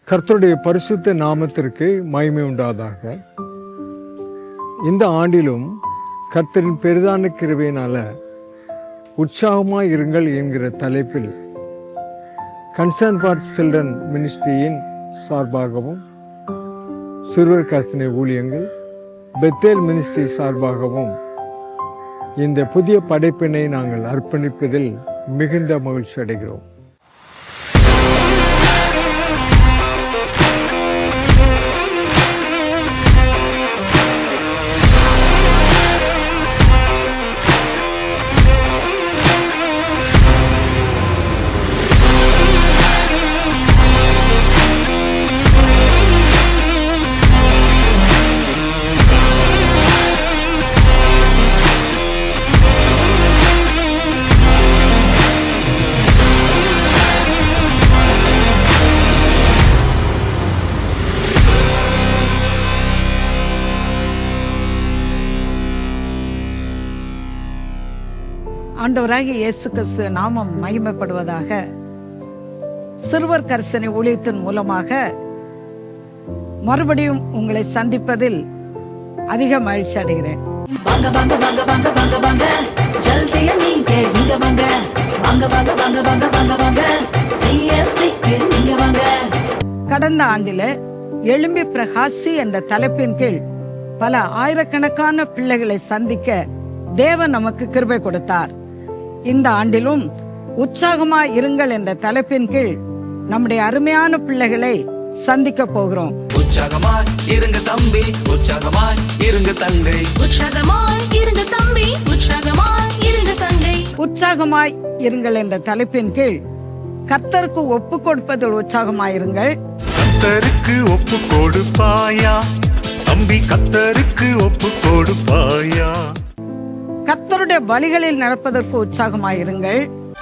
கர்த்தருடைய பரிசுத்த நாமத்திற்கு மகிமை உண்டாதாக. இந்த ஆண்டிலும் கர்த்தரின் பெரிதான கிருபையினால உற்சாகமாய் இருங்கள் என்கிற தலைப்பில் கன்சர்ன் ஃபார் சில்ட்ரன் மினிஸ்ட்ரியின் சார்பாகவும், சிறுவர் கர்த்தனை ஊழியங்கள் பெத்தேல் மினிஸ்ட்ரி சார்பாகவும் இந்த புதிய படைப்பினை நாங்கள் அர்ப்பணிப்பதில் மிகுந்த மகிழ்ச்சி அடைகிறோம். ஆண்டவராகிய இயேசு கிறிஸ்து நாமம் மகிமைப்படுவதாக. சிறுவர் கர்சனை ஊழியத்தின் மூலமாக மறுபடியும் உங்களை சந்திப்பதில் அதிக மகிழ்ச்சி அடைகிறேன். கடந்த ஆண்டில எழும்பி பிரகாசி என்ற தலைப்பின் கீழ் பல ஆயிரக்கணக்கான பிள்ளைகளை சந்திக்க தேவன் நமக்கு கிருபை கொடுத்தார். இந்த ஆண்டிலும் உற்சாகமாய் இருங்கள் என்ற தலைப்பின் கீழ் நம்முடைய அருமையான பிள்ளைகளை சந்திக்க போகிறோம். உற்சாகமாய் இருங்க தம்பி, உற்சாகமாய் இருங்க தங்கை, உற்சாகமாய் இருங்க தம்பி, உற்சாகமாய் இருங்க தங்கை. உற்சாகமாய் இருங்கள் என்ற தலைப்பின் கீழ் கர்த்தருக்கு ஒப்பு கொடுப்பதில் உற்சாகமாயிருங்கள். கர்த்தருக்கு ஒப்பு கொடுப்பாயா தம்பி, கர்த்தருக்கு ஒப்பு கொடுப்பாயா. கர்த்தருடைய வழிகளில் நடப்பதற்கு உற்சாகமாயிருங்கள்.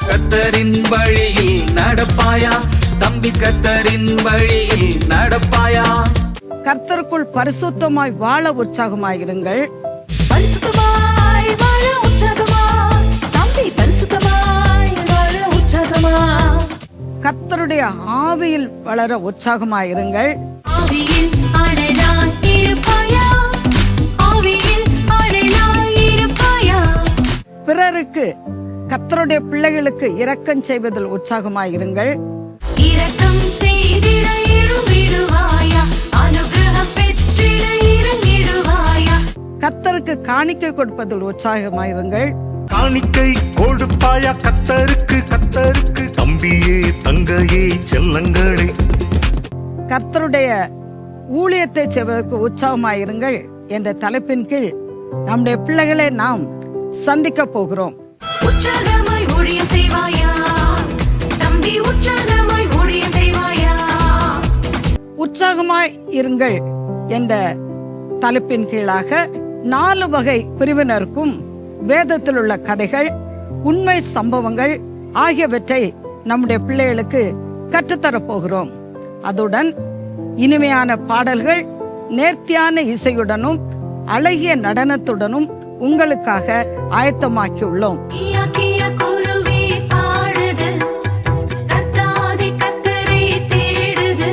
கர்த்தரின் வழியில் நடப்பாயா தம்பி, கர்த்தரின் வழியில் நடப்பாயா. கர்த்தருக்குள் பரிசுத்தமாய் வாழ உற்சாகமாயிருங்கள். பரிசுத்தமாய் வாழ உற்சாகமாய் தம்பி, பரிசுத்தமாய் வாழ உற்சாகமாய். கர்த்தருடைய ஆவியில் வளர உற்சாகமாயிருங்கள். ஆவியில் அடலாய் இருப்பாயா, ஆவியில் அடலாய் இருப்பாயா. பிறருக்கு கர்த்தருடைய பிள்ளைகளுக்கு இரக்கம் செய்வதில் உற்சாகமாயிருங்கள். இரக்கம் செய்திட இருந்திடுவாயா, அனுகிரகம் பெற்றிட இருந்திடுவாயா. கர்த்தருக்கு காணிக்கை கொடுப்பதில் உற்சாகமாயிருங்கள். காணிக்கை கொடுப்பாயா கர்த்தருக்கு, கர்த்தருக்கு தம்பியே தங்கையே செல்லங்களே. கர்த்தருடைய ஊழியத்தை செய்வதற்கு உற்சாகமாயிருங்கள் என்ற தலைப்பின் கீழ் நம்முடைய பிள்ளைகளை நாம் சந்திக்க போகிறோம். உற்சாகமாய் ஊழியம் செய்வாயா தம்பி, உற்சாகமாய் ஊழியம் செய்வாயா. உற்சாகமாய் இருங்கள் என்ற தலைப்பின் கீழாக 4 வகை பிரிவினருக்கும் வேதத்தில் உள்ள கதைகள், உண்மை சம்பவங்கள் ஆகியவற்றை நம்முடைய பிள்ளைகளுக்கு கற்றுத்தரப் போகிறோம். அதுடன் இனிமையான பாடல்கள், நேர்த்தியான இசையுடனும் அழகிய நடனத்துடனும் உங்களுக்காக ஆயத்தமாக்கியுள்ளோம். கியா கியா குருவி பாடுது, கத்தாதி கத்தரை தேடுது.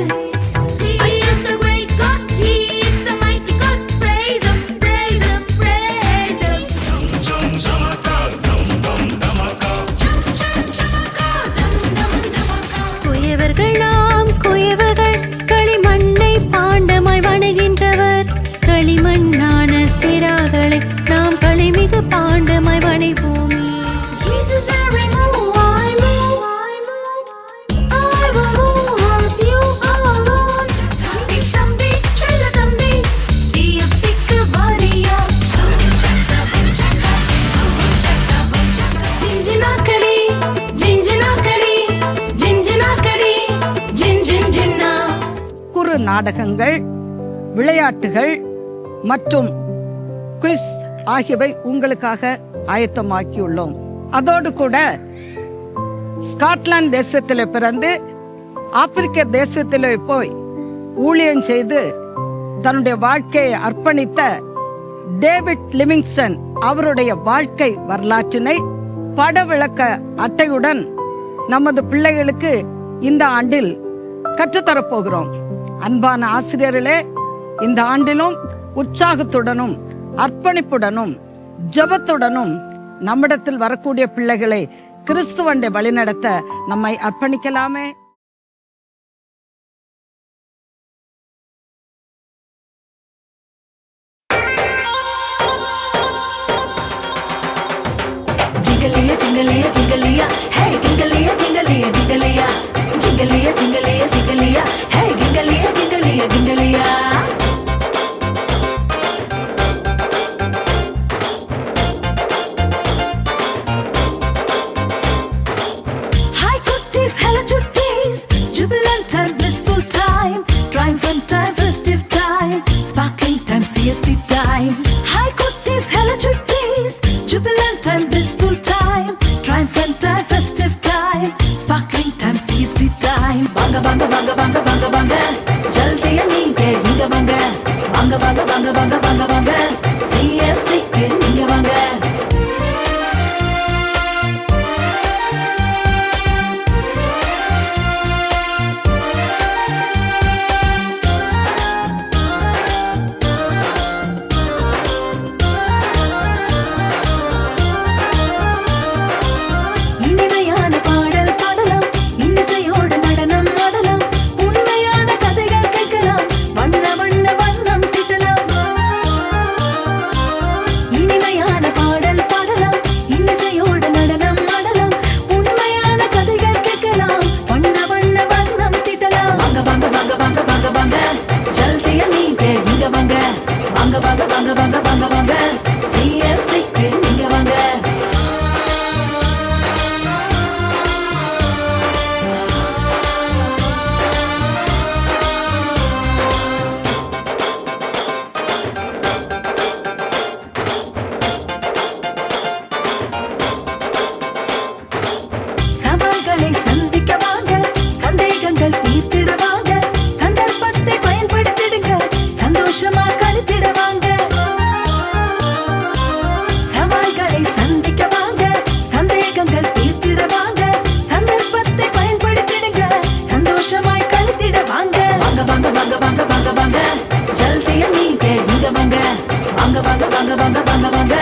He is the great God, He is the mighty God. Praise Him, praise Him, praise Him. Chum chum chamaka, dum dum damaka. குயவர்கள் நாம் குயவர்கள், களிமண்ணை பாண்டமாய் வணங்கின்றவர். களிமண்ணான சிராகளை நாம் களிமிகு பாண்டமாய் வணைவோமே. Jesus, every move I move, I will move with you alone. தம்பி தம்பி செல்ல தம்பி, சிக்கு வாரியா. ஜிஞ்சினாக்கடி ஜிஞ்சினாக்கடி ஜிஞ்சினாக்கடி ஜிஞ்சின் ஜின்னா. குறு நாடகங்கள், விளையாட்டுகள் மற்றும் குவிஸ் ஆகியவை உங்களுக்காக ஆயத்தமாக்கியுள்ளோம். அதோடு கூட ஸ்காட்லாந்து தேசத்திலே பிறந்து ஆப்பிரிக்க தேசத்திலே போய் ஊழியம் செய்து தன்னுடைய வாழ்க்கையை அர்ப்பணித்த டேவிட் லிவிங்ஸ்டன் அவருடைய வாழ்க்கை வரலாற்றினை படவிளக்க அட்டையுடன் நமது பிள்ளைகளுக்கு இந்த ஆண்டில் கற்றுத்தரப்போகிறோம். அன்பான ஆசிரியர்களே, இந்த ஆண்டிலும் உற்சாகத்துடனும் அர்ப்பணிப்புடனும் ஜெபத்துடனும் நம்மிடத்தில் வரக்கூடிய பிள்ளைகளை கிறிஸ்துவண்டை வழிநடத்த நம்மை அர்ப்பணிக்கலாமே. Jingalia, jingalia, jingalia, hey, jingalia, jingalia, jingalia, jingalia, jingalia, jingalia, hey, jingalia, jingalia, jingalia. Hi, cuties, hello, chutties, jubilant time, blissful time, triumphant time, festive time, sparkling time, CFC time. Hi, cuties, hello, chutties, jubilant time, blissful time, triumphant time, festive time, sparkling time, CFC time. Banga, banga, banga, banga, banga, banga, jaldiya neenga inga vanga. Banga, banga, banga, banga, banga, banga, CFC ku neenga vanga. இனிமையான பாடல் பாடலாம், இன்னிசையோடு நடனம் ஆடலாம், உண்மையான கதைகள் கேட்கலாம், வண்ண வண்ண வண்ணம் தீட்டலாம். இனிமையான பாடல் பாடலாம், இன்னிசையோடு நடனம் ஆடலாம், உண்மையான கதைகள் கேட்கலாம், வண்ண வண்ண வண்ணம் தீட்டலாம். வாங்க வாங்க வாங்க வாங்க வாங்க வாங்க, ஜல்தியா நீங்க இங்க வாங்க. வாங்க வாங்க வாங்க வாங்க வாங்க வாங்க, CFCக்கு நீங்க வாங்க. சவால்களை சந்திக்க வாங்க, சந்தேகங்கள் தீர்த்திட வாங்க, சந்தர்ப்பத்தை பயன்படுத்திடுங்க, சந்தோஷமா கழித்திட வாங்க. சவால்களை சந்திக்க வாங்க, சந்தேகங்கள் தீர்த்திட வாங்க, சந்தர்ப்பத்தை பயன்படுத்திடுங்க, சந்தோஷமாய் கழித்திட வாங்க. வாங்க வாங்க வாங்க வாங்க வாங்க வாங்க, ஜல்தியா நீங்க இங்க வாங்க. வாங்க வாங்க வாங்க வாங்க வாங்க வாங்க,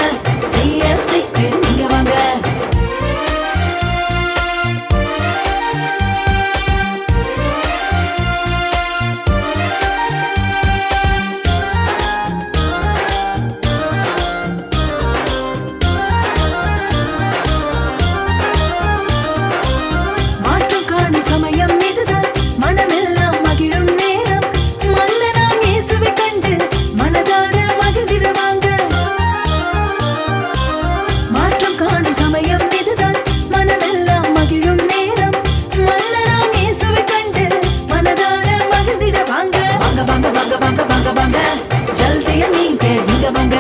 CFCக்கு நீங்க வாங்க. மாற்றம் காணும் சமயம் இதுதான், மனமெல்லாம் மகிழும் நேரம், மன்னனாம் இயேசுவை கண்டு மனதார மகிழ்ந்திடுவாங்க. மாற்றம் காணும் சமயம் இதுதான், மனமெல்லாம் மகிழும் நேரம், மன்னனாம் இயேசுவை கண்டு மனதார மகிழ்ந்திடுவாங்க. வாங்க வாங்க வாங்க வாங்க வாங்க வாங்க, ஜல்தியா நீங்க இங்க வாங்க.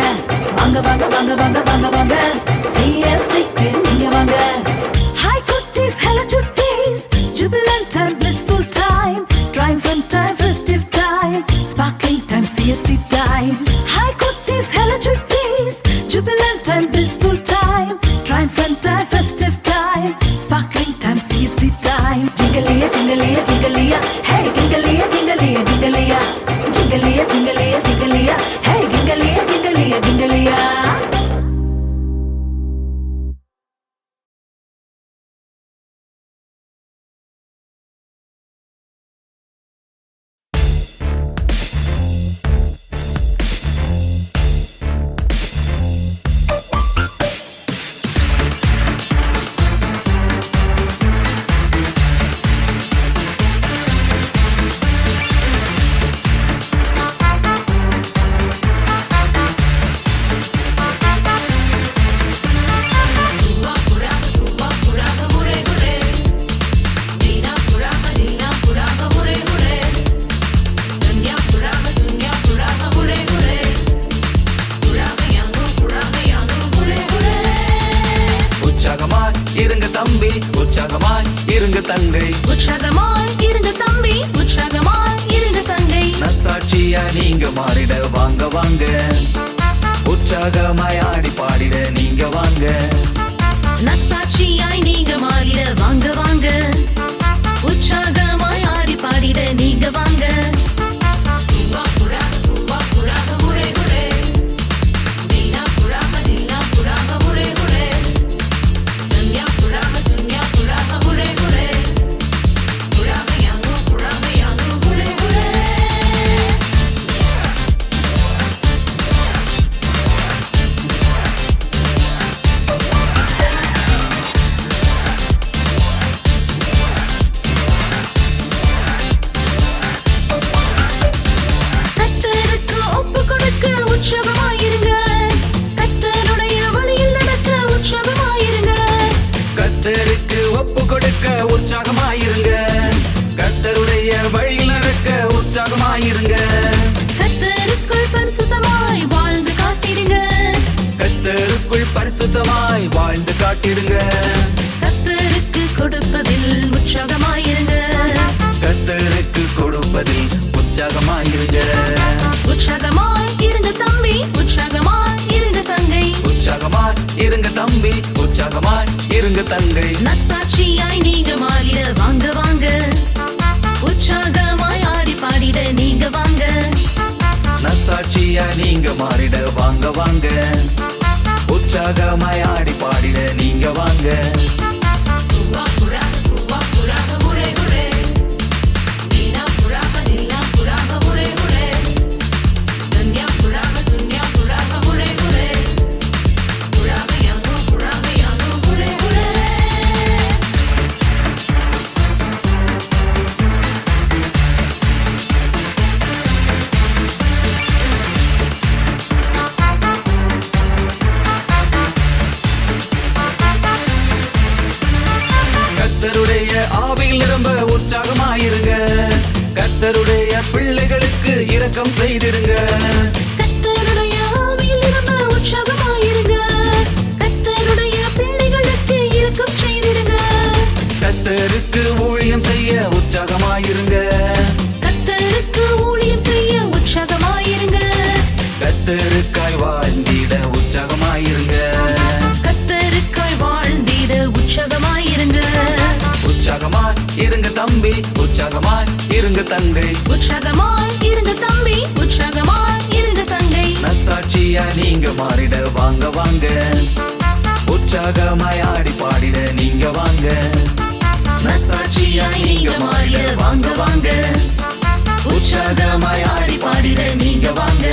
வாங்க வாங்க வாங்க வாங்க வாங்க வாங்க, CFCக்கு நீங்க வாங்க. Hi cuties, hello chutties, jubilant time, blissful time, triumphant time, festive time, sparkling time, CFC time. Hi cuties, hello chutties, jubilant time, blissful time, triumphant time, festive time, sparkling time, CFC time. Jingalia, jingalia, jingalia, hey, jingalia, jingalia, jingalia, jingalia, jingalia, jingalia, hey, jingalia, jingalia, jingalia. உற்சாகமாய் இருங்க தங்கை, உற்சாகமாய் இருங்க தம்பி, உற்சாகமாய் இருங்க தங்கை. நசாட்சியா நீங்க மாறிட வாங்க வாங்க, உற்சாகமாய் ஆடி பாடிட நீங்க வாங்க. நற்சாட்சியாய் நீங்க மாறிட வாங்க வாங்க, உற்சாகமாய் ஆடி பாடிட நீங்க வாங்க. இருங்க. கர்த்தருக்கு கொடுப்பதில் உற்சாகமாயிருங்க. கர்த்தருக்கு கொடுப்பதில் உற்சாகமாயிருங்க. உற்சாகமாய் இருங்க தம்பி, உற்சாகமாய் இருங்க தங்கை. உற்சாகமாய் இருங்க தம்பி, உற்சாகமாய் இருங்க தங்கை. நற்சாட்சியாய் நீங்க மாறிட வாங்க வாங்க. உற்சாகமாய் ஆடி பாடிட நீங்க வாங்க. நற்சாட்சியா நீங்க மாறிட வாங்க வாங்க. உற்சாகமாய் ஆடி பாடிட நீங்க வாங்க. கர்த்தருடைய ஆவியில் நிரம்ப உற்சாகமாயிருங்க. கர்த்தருடைய பிள்ளைகளுக்கு இரக்கம் செய்திருங்க. கர்த்தருடைய ஆவியில் நிரம்ப உற்சாகமாயிருங்க. கர்த்தருடைய பிள்ளைகளுக்கு இரக்கம் செய்திருங்க. கர்த்தருக்கு ஊழியம் செய்ய உற்சாகமாயிருங்க. கர்த்தருக்கு ஊழியம் செய்ய உற்சாகமாயிருங்க. கர்த்தருக்காய் வாழ்ந்திட உற்சாகமாயிருங்க. கர்த்தருக்காய் வாழ்ந்திட உற்சாகமாயிருங்க. உற்சாகமாய் இருங்க தம்பி, உற்சாகமாய் இருங்க தங்கை. உற்சாகமாய் இருங்க தம்பி, உற்சாகமாய் இருங்க தங்கை. நற்சாட்சியா நீங்க மாறிட வாங்க வாங்க. உற்சாகமாய் ஆடி பாடிட நீங்க வாங்க. நற்சாட்சியாய் நீங்க மாறிட வாங்க வாங்க. உற்சாகமாய் ஆடி பாடிட நீங்க வாங்க.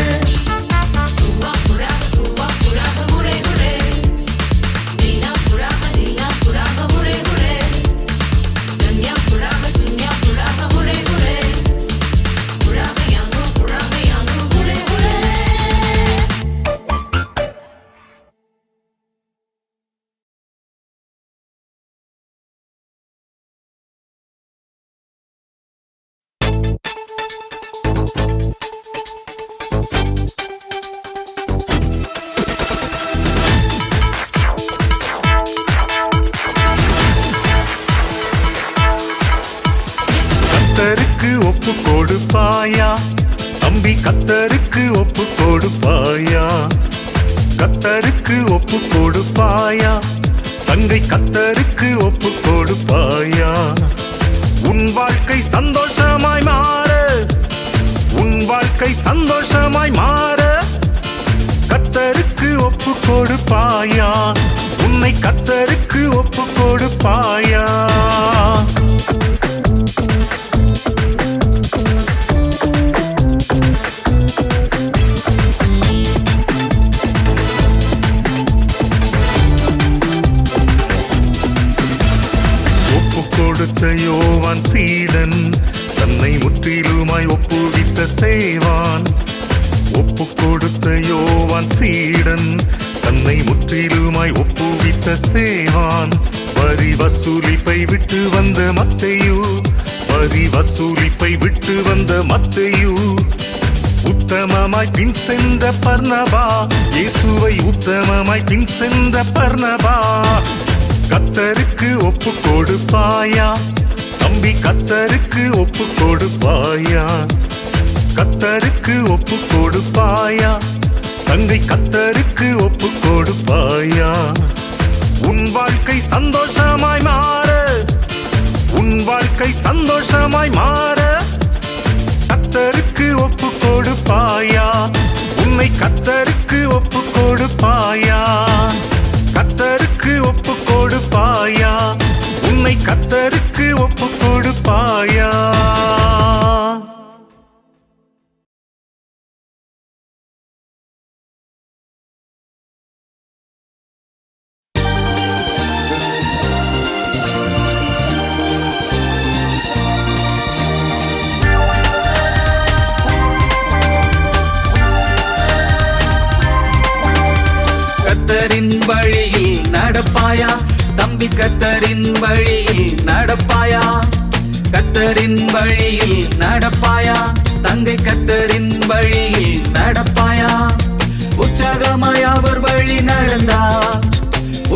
கத்தருக்கு ஒப்பு கொடுப்பாயா தம்பி, கத்தருக்கு ஒப்பு கொடுப்பாயா? கத்தருக்கு ஒப்பு கொடுப்பாயா தங்கை, கத்தருக்கு ஒப்பு கொடுப்பாயா? உன் வாழ்க்கை சந்தோஷமாய் மாற, உன் வாழ்க்கை சந்தோஷமாய் மாற கத்தருக்கு ஒப்பு கொடுப்பாயா? உன்னை கத்தருக்கு ஒப்பு கொடுப்பாயா? ஒப்பு கொடுத்த யோவான் சீடன் தன்னை முற்றிலுமாய் ஒப்புவித்த சேவான். ஒப்பு கொடுத்த யோவான் சீடன் தன்னை முற்றிலுமாய் ஒப்புவித்த சேவான். வரி வசூலிப்பை விட்டு வந்த மத்தேயு, வரி வசூலிப்பை விட்டு வந்த மத்தேயு உத்தமமாய் பின் சென்ற பர்னபா, இயேசுவை உத்தமமாய் பின் சென்ற பர்னபா. கத்தருக்கு ஒப்பு கொடுப்பாயா தம்பி, கத்தருக்கு ஒப்பு கொடுப்பாயா? கத்தருக்கு ஒப்பு கொடுப்பாயா தங்கை, கத்தருக்கு ஒப்பு கொடுப்பாயா? உன் வாழ்க்கை சந்தோஷமாய் மாற, உன் வாழ்க்கை சந்தோஷமாய் மாற கத்தருக்கு ஒப்பு கொடுப்பாயா? உன்னை கத்தருக்கு ஒப்பு கொடுப்பாயா? கத்தருக்கு ஒப்பு கொடுப்பாயா? உன்னை கத்தருக்கு ஒப்பு கொடுப்பாயா? கர்த்தரின் வழியில் நடப்பாயா தம்பி, கர்த்தரின் வழியில் நடப்பாயா? கர்த்தரின் வழியில் நடப்பாயா தங்கை, கர்த்தரின் வழியில் நடப்பாயா? உற்சாகமாய் அவர் வழி நடந்தா,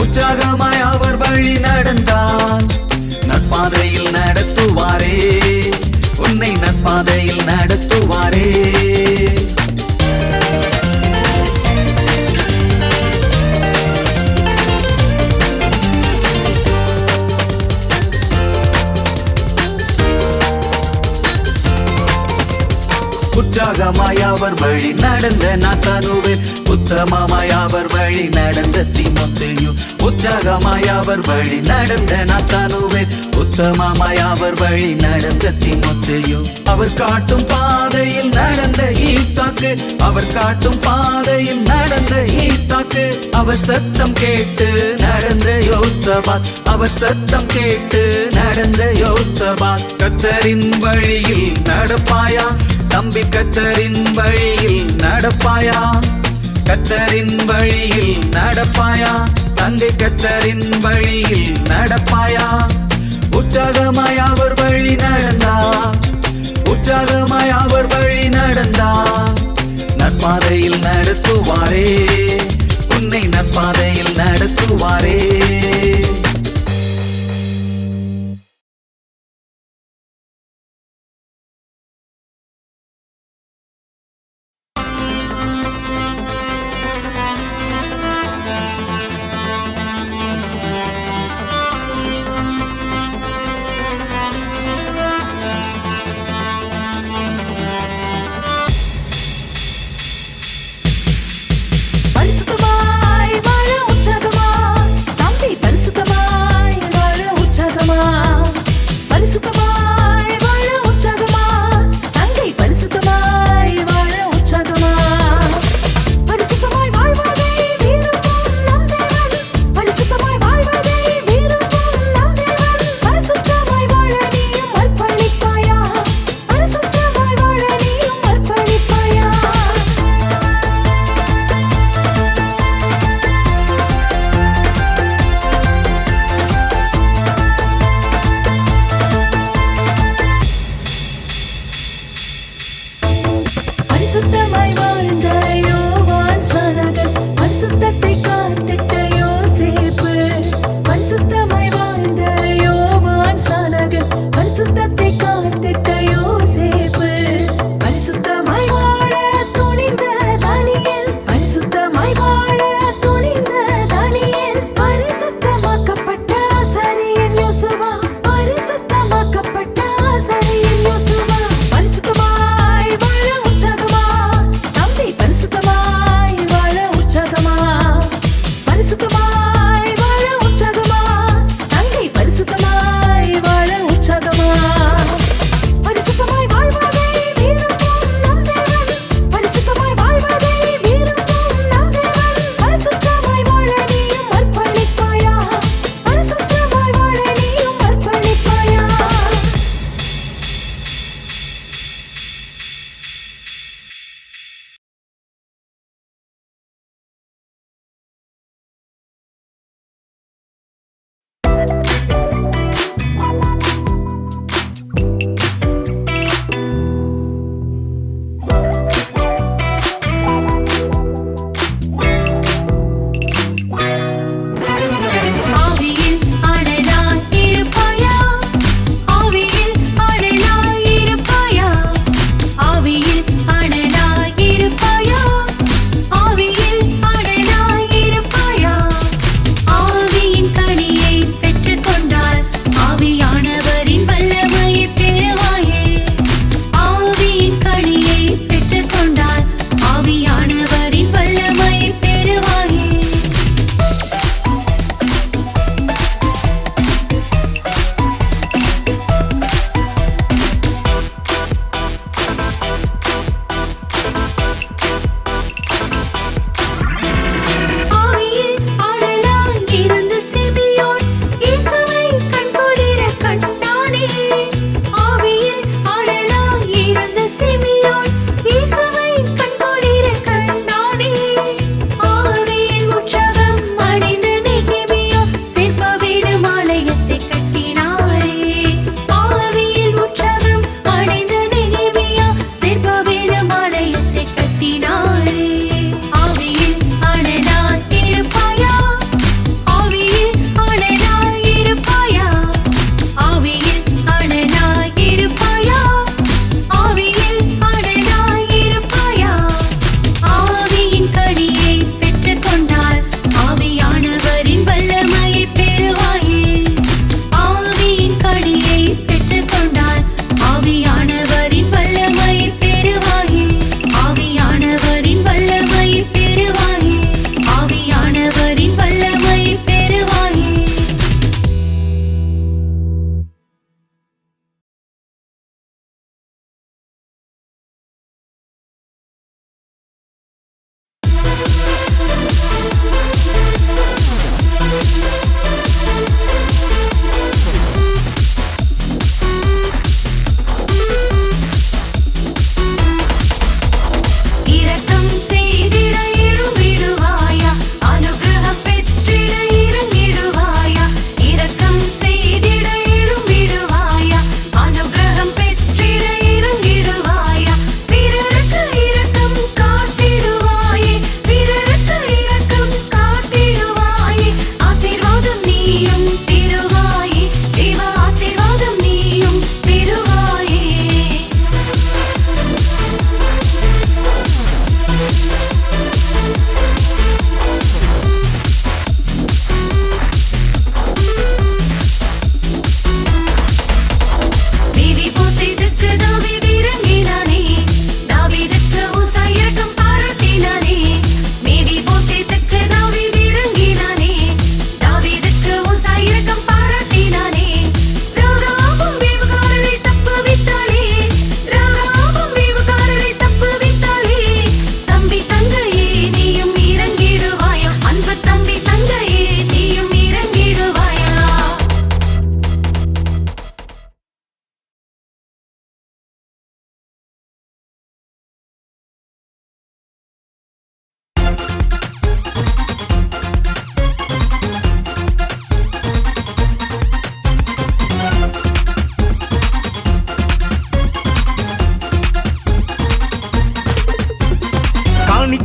உற்சாகமாய் வழி நடந்தால் நற்பாதையில் நடத்துவாரே, உன்னை நற்பாதையில் நடத்துவாரே. உற்சாகமாய் அவர் வழி நடந்த நாத்தானுவேல், உத்தமமாய் அவர் வழி நடந்த தீமோத்தேயு. உற்சாகமாய் அவர் வழி நடந்த நாத்தானுவேல், உத்தமமாய் அவர் வழி நடந்த தீமோத்தேயு. அவர் காட்டும் பாதையில் நடந்த ஈசாக்கு, அவர் காட்டும் பாதையில் நடந்த ஈசாக்கு. அவர் சத்தம் கேட்டு நடந்த யோசபாத், அவர் சத்தம் கேட்டு நடந்த யோசபாத். கர்த்தரின் வழியில் நடப்பாயா தம்பி, கர்த்தரின் வழியில் நடப்பாயா, கர்த்தரின் வழியில் நடப்பாயா தங்கை, கர்த்தரின் வழியில் நடப்பாயா. உற்சாகமாய் அவர் வழி நடந்தார், உற்சாகமாய் அவர் வழி நடந்தார். நற்பாதையில் நடத்துவாரே, உன்னை நற்பாதையில் நடத்துவாரே. பரிசுத்தமாய் வாழ உற்சாகமாய் தம்பி, பரிசுத்தமாய்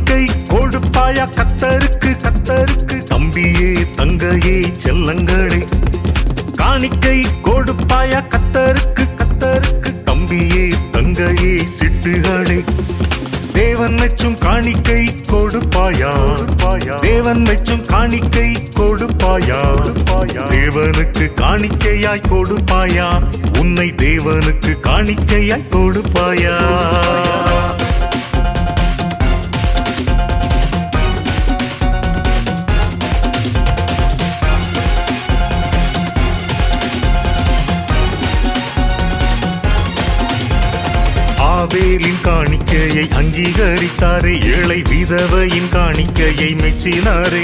காணிக்கை கொடுப்பாயா கத்தருக்கு கத்தருக்கு தம்பியே தங்கையே செல்லங்களே காணிக்கை கொடுப்பாயா கத்தருக்கு கத்தருக்கு தம்பியே தங்கையே சிட்டுகளே தேவன் மெச்சும் காணிக்கை கொடுப்பாயா தேவன் மெச்சும் காணிக்கை கொடுப்பாயா தேவனுக்கு காணிக்கையாய் கொடுப்பாயா உன்னை தேவனுக்கு காணிக்கையாய் கொடுப்பாயா ஆபேலின் காணிக்கையை அங்கீகரித்தாரே ஏழை விதவையின் காணிக்கையை மெச்சினாரே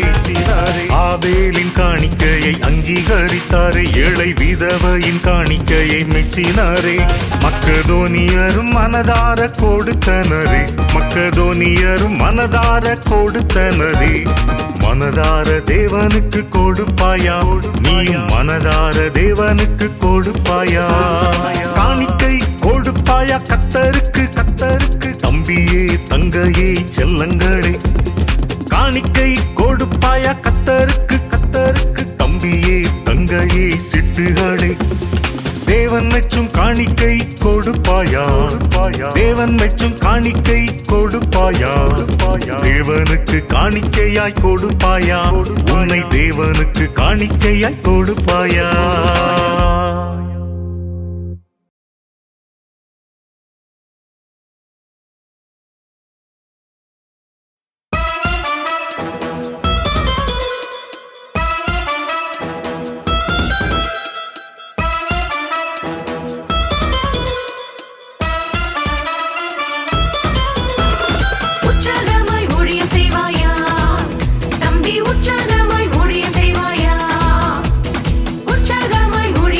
ஆபேலின் காணிக்கையை அங்கீகரித்தாரே ஏழை விதவையின் காணிக்கையை மெச்சினாரே மக்கதோனியரும் மனதார கொடுத்தனரே மக்கதோனியரும் மனதார கொடுத்தனரே மனதார தேவனுக்கு கொடுப்பாயா நீயும் மனதார தேவனுக்கு கொடுப்பாயா காணிக்கை கொடுப்பாயா கத்தருக்கு கத்தருக்கு தம்பியே தங்கையே செல்லங்களே காணிக்கை கொடுப்பாயா கத்தருக்கு கத்தருக்கு தம்பியே தங்கையே சிட்டுகளே தேவன் மெச்சும் காணிக்கை கொடுப்பாயா தேவன் மெச்சும் காணிக்கை கொடுப்பாயா தேவனுக்கு காணிக்கையாய் கொடுப்பாயா உன்னை தேவனுக்கு காணிக்கையாய் கொடுப்பாயா உற்சாகமாய் ஊழியம் செய்வாயா தம்பி உற்சாகமாய் ஊழியம் செய்வாயா உற்சாகமாய் ஊழியம்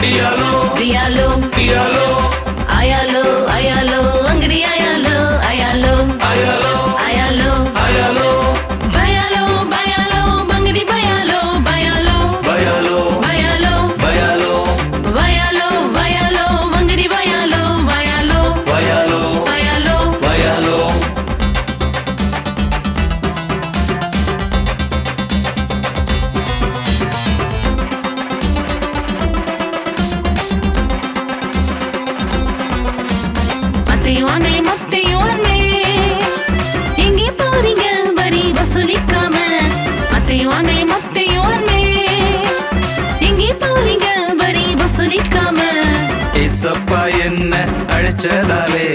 Dialo, Dialo, dialo, ayalo, ayalo, angry ayalo, ayalo, ayalo, ayalo, ayalo, bayalo, bayalo, bangri bayalo, bayalo, bayalo, bayalo, bayalo, bayalo, bayalo, bangri bayalo, bayalo, bayalo, bayalo. bayalo. மத்தையோனே மத்தையோனே எங்கே போறீங்க வரி வசூலிக்காம மத்தையோனே மத்தையோனே எங்கே போறீங்க வரி வசூலிக்காம ஏசப்பா என்ன அழைச்சதாலே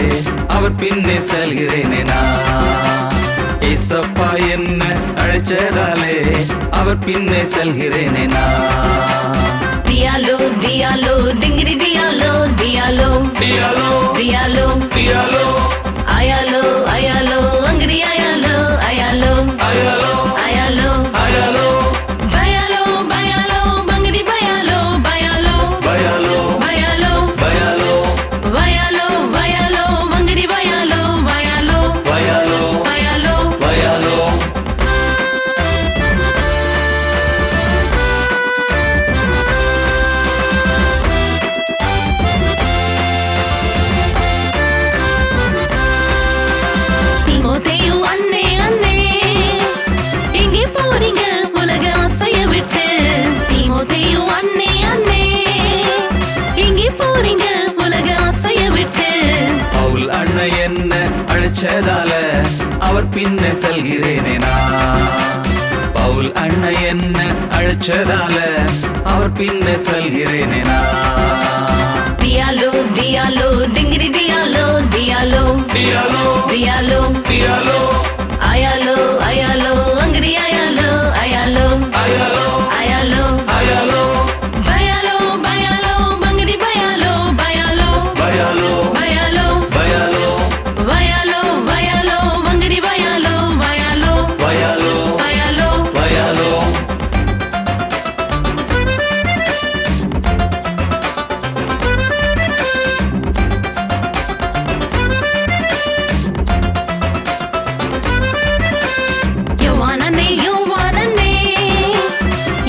அவர் பின்னே செல்கிறேனே நான். ஏசப்பா என்ன அழைச்சதாலே அவர் பின்னே செல்கிறேனே நான். dialo dialo dingri dialo dialo Dialo, dialo dialo, ayalo ayalo angri ayalo ayalo ayalo, ayalo ayalo, bayalo bayalo bangri bayalo bayalo bayalo, bayalo bayalo, bayalo bayalo bangri bayalo bayalo bayalo, bayalo bayalo. தீமோத்தேயு அண்ணே அண்ணே எங்கே போறீங்க உலக ஆசைய விட்டு தீமோத்தேயு அண்ணே அண்ணே எங்கே போறீங்க உலக ஆசைய விட்டு பவுல் அண்ணன் என்ன அழைச்சதால அவர் பின்னே செல்கிறேனே நான். பவுல் அண்ணன் என்ன அழைச்சதால அவர் பின்னே செல்கிறேனே நான். dialo dialo dingri dialo dialo Dialo, dialo dialo, ayalo ayalo angri ayalo ayalo ayalo, ayalo ayalo, bayalo bayalo bangri bayalo bayalo bayalo, bayalo bayalo, bayalo bayalo bangri bayalo bayalo bayalo, bayalo bayalo. யோவானனே யோவானனே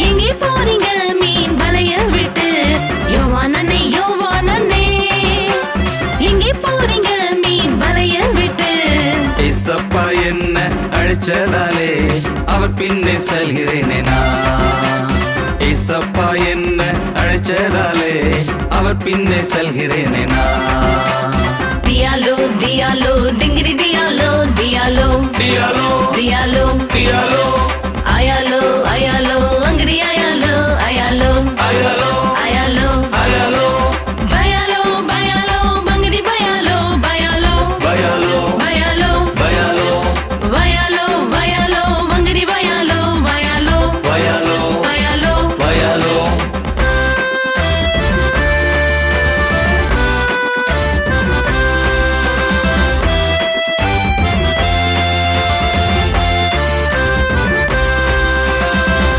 எங்கே போறீங்க மீன் வலைய விட்டு யோவானனே யோவானனே எங்கே போறீங்க மீன் வலைய விட்டு ஏசப்பா என்ன அழைச்சதாலே அவர் பின்னே செல்கிறேனே நான். ஏசப்பா என்ன அழைச்சதாலே அவர் பின்னே செல்கிறேனே நான். dialo dialo dingri dialo dialo Dialo, dialo dialo, ayalo ayalo angri ayalo ayalo ayalo, ayalo ayalo, bayalo bayalo bangri bayalo bayalo bayalo, bayalo bayalo, bayalo bayalo bangri bayalo bayalo bayalo, bayalo bayalo.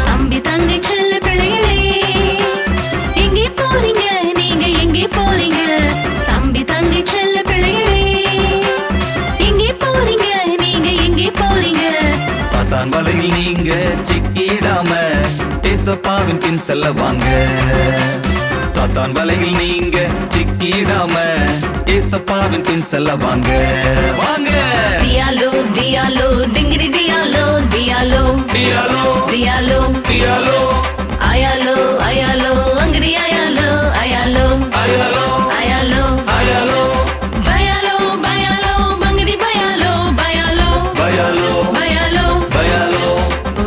தம்பி தங்கை செல்ல பிள்ளைகளே எங்கே போறீங்க நீங்க எங்கே போறீங்க தம்பி தங்கை செல்ல பிள்ளைகளே எங்கே போறீங்க நீங்க எங்கே போறீங்க சாத்தான் வலையில் நீங்க சிக்கிடாம ஏசப்பாவின் பின் செல்ல வாங்க. சாத்தான் வலையில் நீங்க சிக்கிடாம ஏசப்பாவின் பின் செல்ல வாங்க. வாங்க. dialo dialo dingri dialo dialo Dialo, dialo dialo, ayalo ayalo angri ayalo ayalo ayalo, ayalo ayalo, bayalo bayalo bangri bayalo bayalo bayalo, bayalo bayalo,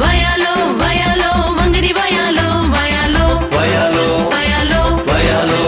bayalo bayalo bangri bayalo bayalo bayalo, bayalo bayalo.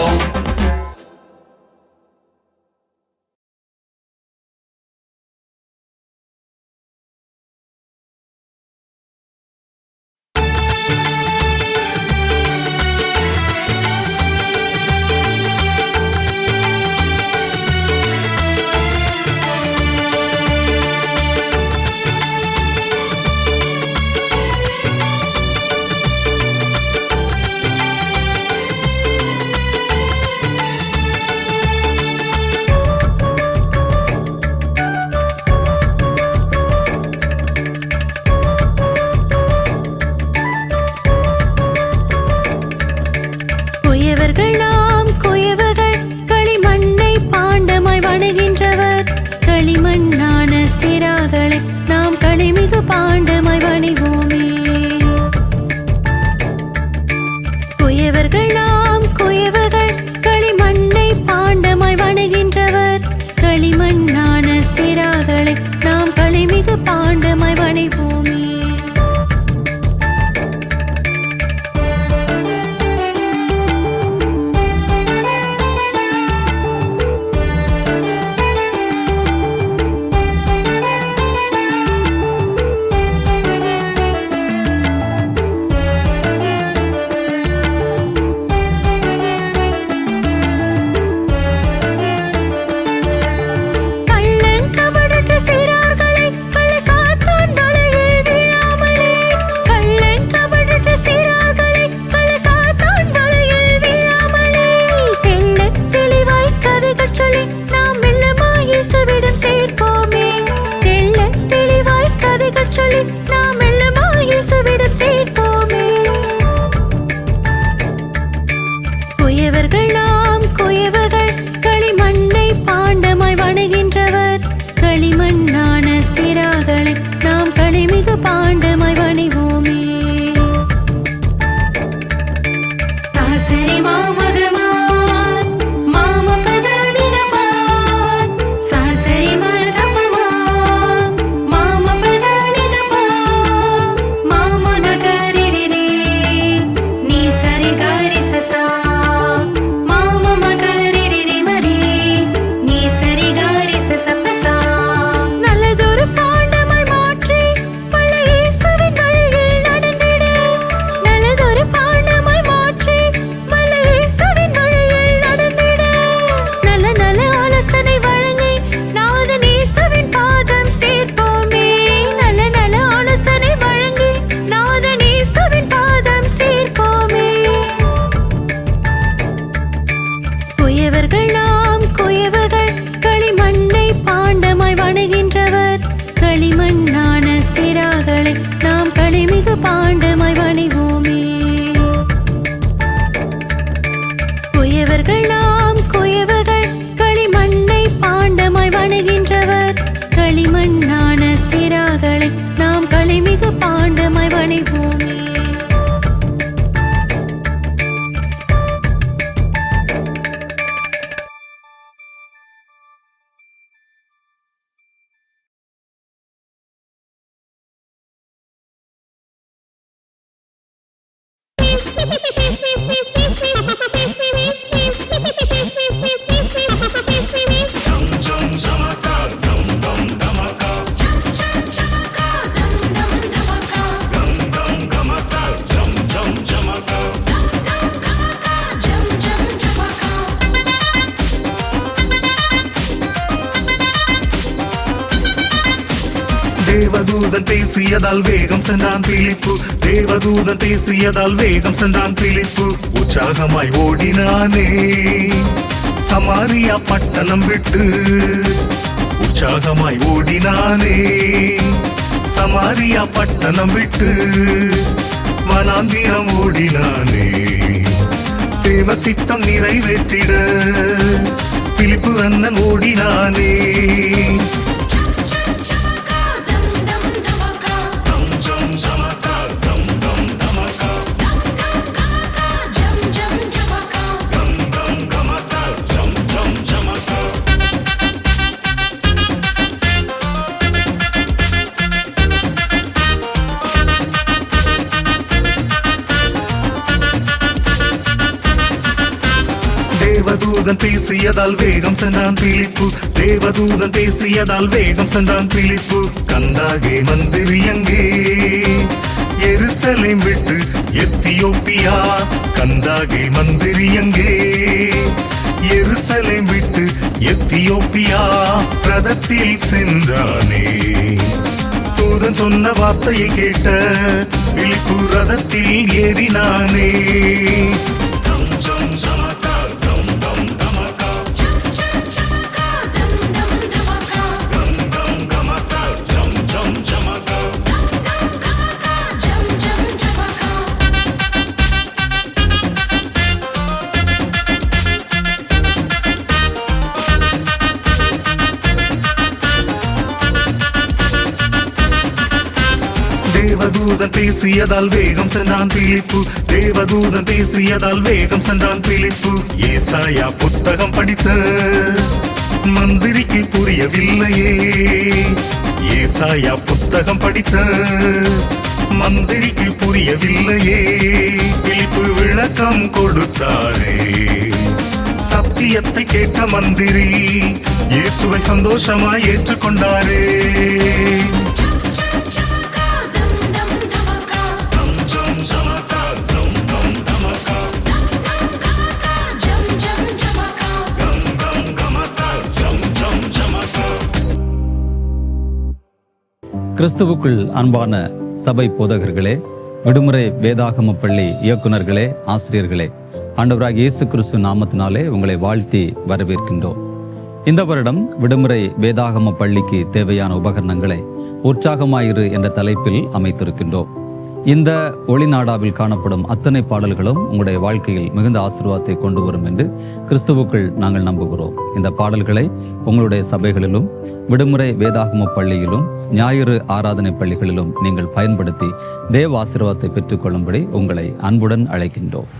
அவர்களாம் குயவர்கள் களிமண்ணை பாண்டமாய் வணங்குகின்றவர். களிமண்ணான சிராகளை நாம் களிமிகு பாண்டமாய் வணங்குவோமே. தேவதூதன் பேசியதால் வேகம் சென்றான் பிலிப்பு. தேவதூதன் பேசியதால் வேகம் சென்றான் பிலிப்பு. உற்சாகமாய் ஓடினானே சமாரியா பட்டணம் விட்டு. உற்சாகமாய் ஓடினானே சமாரியா பட்டணம் விட்டு. வனாந்திரம் ஓடினானே தேவ சித்தம் நிறைவேற்றிட. பிலிப்பு அண்ணன் ஓடினானே. தேவதூதன் பேசியதால் வேகம் சென்றான் பிலிப்பு. தேவதூதன் பேசியதால் வேகம் சென்றான் பிலிப்பு. கந்தாகே மந்திரி அங்கே எருசலேம் விட்டு எத்தியோப்பியா. கந்தாகே மந்திரி அங்கே எருசலேம் விட்டு எத்தியோப்பியா. ரதத்தில் சென்றானே தூதன் சொன்ன வார்த்தையை கேட்ட பிலிப்பு ரதத்தில் ஏறினானே. தேவதூதன் பேசியதால் வேகம் சென்றான் பிலிப்பு. தேவதூதன் பேசியதால் வேகம் சென்றான் பிலிப்பு. ஏசாயா புத்தகம் படித்த மந்திரிக்கு புரியவில்லையே. ஏசாயா புத்தகம் படித்த மந்திரிக்கு புரியவில்லையே. பிலிப்பு விளக்கம் கொடுத்தாரே. சத்தியத்தை கேட்ட மந்திரி இயேசுவை சந்தோஷமாய் ஏற்றுக்கொண்டாரே. கிறிஸ்துவுக்குள் அன்பான சபை போதகர்களே, விடுமுறை வேதாகம பள்ளி இயக்குனர்களே, ஆசிரியர்களே, ஆண்டவராகிய இயேசு கிறிஸ்து நாமத்தினாலே உங்களை வாழ்த்தி வரவேற்கின்றோம். இந்த வருடம் விடுமுறை வேதாகம பள்ளிக்கு தேவையான உபகரணங்களை உற்சாகமாயிரு என்ற தலைப்பில் அமைத்திருக்கின்றோம். இந்த ஒளிநாடாவில் காணப்படும் அத்தனை பாடல்களும் உங்களுடைய வாழ்க்கையில் மிகுந்த ஆசீர்வாதத்தை கொண்டு வரும் என்று கிறிஸ்துவுக்குள் நாங்கள் நம்புகிறோம். இந்த பாடல்களை உங்களுடைய சபைகளிலும் விடுமுறை வேதாகம பள்ளியிலும் ஞாயிறு ஆராதனை பள்ளிகளிலும் நீங்கள் பயன்படுத்தி தேவ ஆசீர்வாதத்தை பெற்றுக்கொள்ளும்படி உங்களை அன்புடன் அழைக்கின்றோம்.